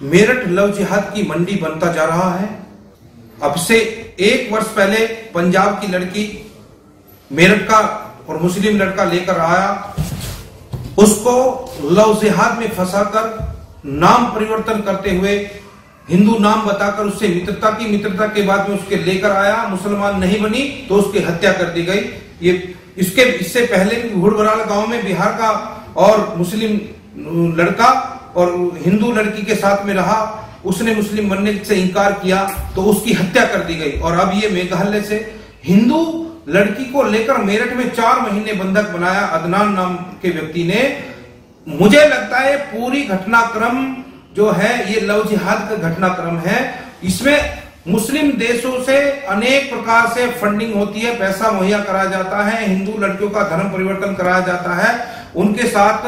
Meerut love जिहाद की मंडी बनता जा रहा है। अब से 1 वर्ष पहले पंजाब की लड़की मेरठ का और मुस्लिम लड़का लेकर आया, उसको लव जिहाद में फंसाकर नाम परिवर्तन करते हुए हिंदू नाम बताकर उससे मित्रता की, मित्रता के बाद में उसके लेकर आया, मुसलमान नहीं बनी तो उसकी हत्या कर दी गई। इससे पहले भी हुड़बराल गांव में बिहार का और मुस्लिम लड़का और हिंदू लड़की के साथ में रहा, उसने मुस्लिम बनने से इनकार किया तो उसकी हत्या कर दी गई। और अब ये मेघालय से हिंदू लड़की को लेकर मेरठ में 4 महीने बंधक बनाया अदनान नाम के व्यक्ति ने। मुझे लगता है पूरी घटनाक्रम जो है ये लव जिहाद का घटनाक्रम है। इसमें मुस्लिम देशों से अनेक प्रकार से फंडिंग होती है, पैसा मुहैया कराया जाता है, हिंदू लड़कियों का धर्म परिवर्तन कराया जाता है, उनके साथ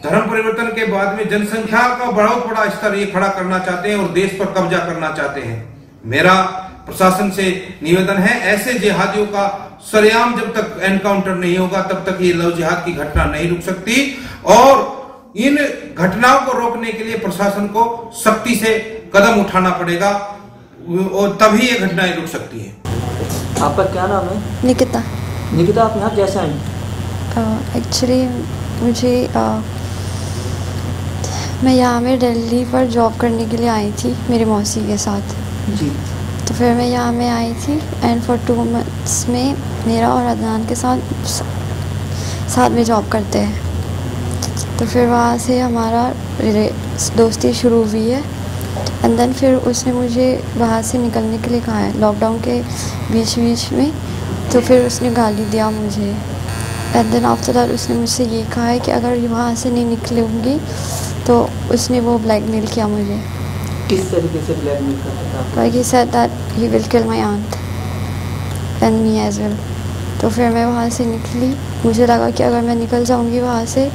धर्म परिवर्तन के बाद में जनसंख्या का बहुत बड़ा स्तर ये खड़ा करना चाहते हैं और देश पर कब्जा करना चाहते हैं। मेरा प्रशासन से निवेदन है, ऐसे जिहादियों का सरेआम जब तक एनकाउंटर नहीं होगा तब तक ये लव जिहाद की घटना नहीं रुक सकती और इन घटनाओं को रोकने के लिए प्रशासन को सख्ती से कदम उठाना पड़ेगा और तभी ये घटनाएं रुक सकती है। आपका क्या नाम है? निकिता। निकिता, आप यहाँ कैसे आई? एक्चुअली मुझे मैं यहाँ में दिल्ली पर जॉब करने के लिए आई थी मेरी मौसी के साथ जी। तो फिर मैं यहाँ में आई थी एंड फॉर 2 मंथ्स में मेरा और अदनान के साथ में जॉब करते हैं। तो फिर वहाँ से हमारा दोस्ती शुरू हुई है एंड देन फिर उसने मुझे वहाँ से निकलने के लिए कहा है लॉकडाउन के बीच में। तो फिर उसने गाली दिया मुझे एंड देन आफ्टर दैट उसने मुझसे ये कहा है कि अगर वहाँ से नहीं निकलूँगी तो उसने वो ब्लैकमेल किया मुझे। किस तरीके से ब्लैकमेल करता था? Like he said that he will kill my aunt and me as well। तो फिर मैं वहाँ से निकली, मुझे लगा कि अगर मैं निकल जाऊँगी वहाँ से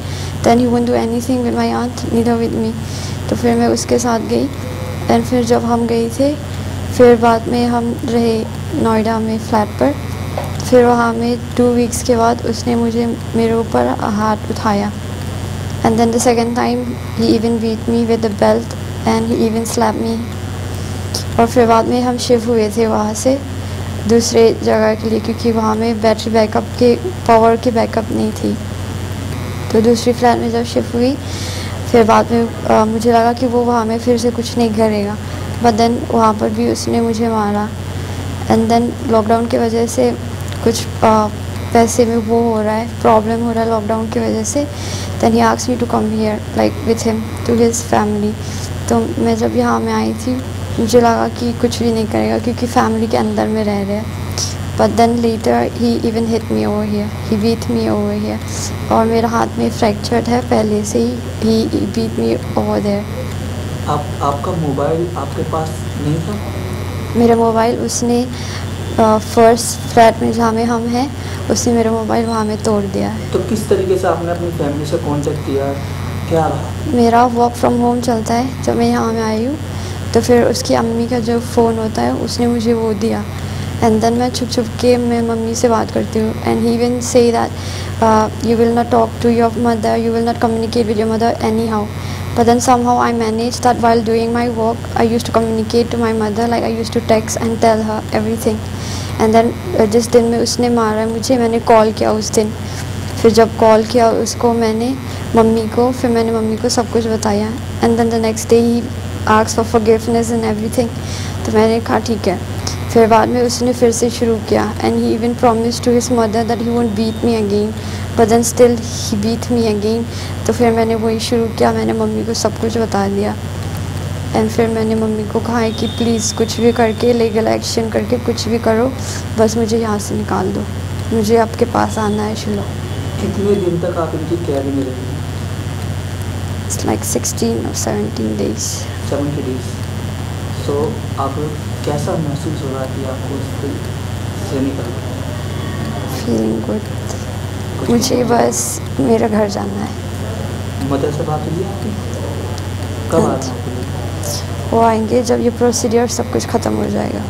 then he won't do anything with my aunt neither with me। तो फिर मैं उसके साथ गई एंड फिर जब हम गए थे फिर बाद में हम रहे नोएडा में फ्लैट पर। फिर वहाँ में 2 वीक्स के बाद उसने मुझे मेरे ऊपर हाथ उठाया and then the second time he even beat me with the belt and he even slap me. और फिर बाद में हम शिफ्ट हुए थे वहाँ से दूसरे जगह के लिए क्योंकि वहाँ में बैटरी बैकअप के पावर की बैकअप नहीं थी। तो दूसरी फ्लैट में जब शिफ्ट हुई फिर बाद में मुझे लगा कि वो वहाँ में फिर से कुछ नहीं करेगा, बट देन वहाँ पर भी उसने मुझे मारा एंड देन लॉकडाउन की वजह से कुछ पैसे में वो हो रहा है, प्रॉब्लम हो रहा है लॉकडाउन की वजह से। Then he asked me to come here like with him to his family. तो मैं जब यहाँ में आई थी मुझे लगा कि कुछ भी नहीं करेगा क्योंकि फैमिली के अंदर में रह रहे हैं, but then later he even hit me over here, he beat me over here. और मेरा हाथ में फ्रैक्चर्ड है पहले से he beat me over there. आपका मोबाइल आपके पास नहीं था? मेरा मोबाइल उसने फर्स्ट फ्लैट में जहाँ में हम हैं उसने मेरा मोबाइल वहाँ में तोड़ दिया है। तो किस तरीके से आपने अपनी फैमिली से कांटेक्ट किया, क्या रहा? मेरा वर्क फ्रॉम होम चलता है जब मैं यहाँ में आई हूँ तो फिर उसकी अम्मी का जो फ़ोन होता है उसने मुझे वो दिया एंड देन मैं छुप के मैं मम्मी से बात करती हूँ and he will say that you will not talk to your mother, you will not communicate with your mother anyhow. But then somehow I managed that while doing my work, I used to communicate to my mother, like I used to text and tell her everything. And then जिस दिन में उसने मारा मुझे, मैंने call किया उस दिन। फिर जब कॉल किया उसको मैंने मम्मी को, फिर मैंने मम्मी को सब कुछ बताया। And then the next day he asked for forgiveness and everything. तो मैंने कहा ठीक है। फिर बाद में उसने फिर से शुरू किया and he even promised to his mother that he won't beat me again. But then still he beat me again। तो फिर मैंने वही शुरू किया, मैंने मम्मी को सब कुछ बता दिया एंड फिर मैंने मम्मी को कहा है कि प्लीज़ कुछ भी करके लीगल एक्शन करके कुछ भी करो, बस मुझे यहाँ से निकाल दो, मुझे आपके पास आना है शिलो। कितने दिन तक आप इनकी कैरी में रही? It's like 16 or 17 days। 70 days। तो आप कैसा महसूस हो रहा है कि आपको इससे निकलना? Feeling good. मुझे बस मेरा घर जाना है। मदर से बात हुई आपकी? कब आना? वो आएंगे जब ये प्रोसीडियर सब कुछ ख़त्म हो जाएगा।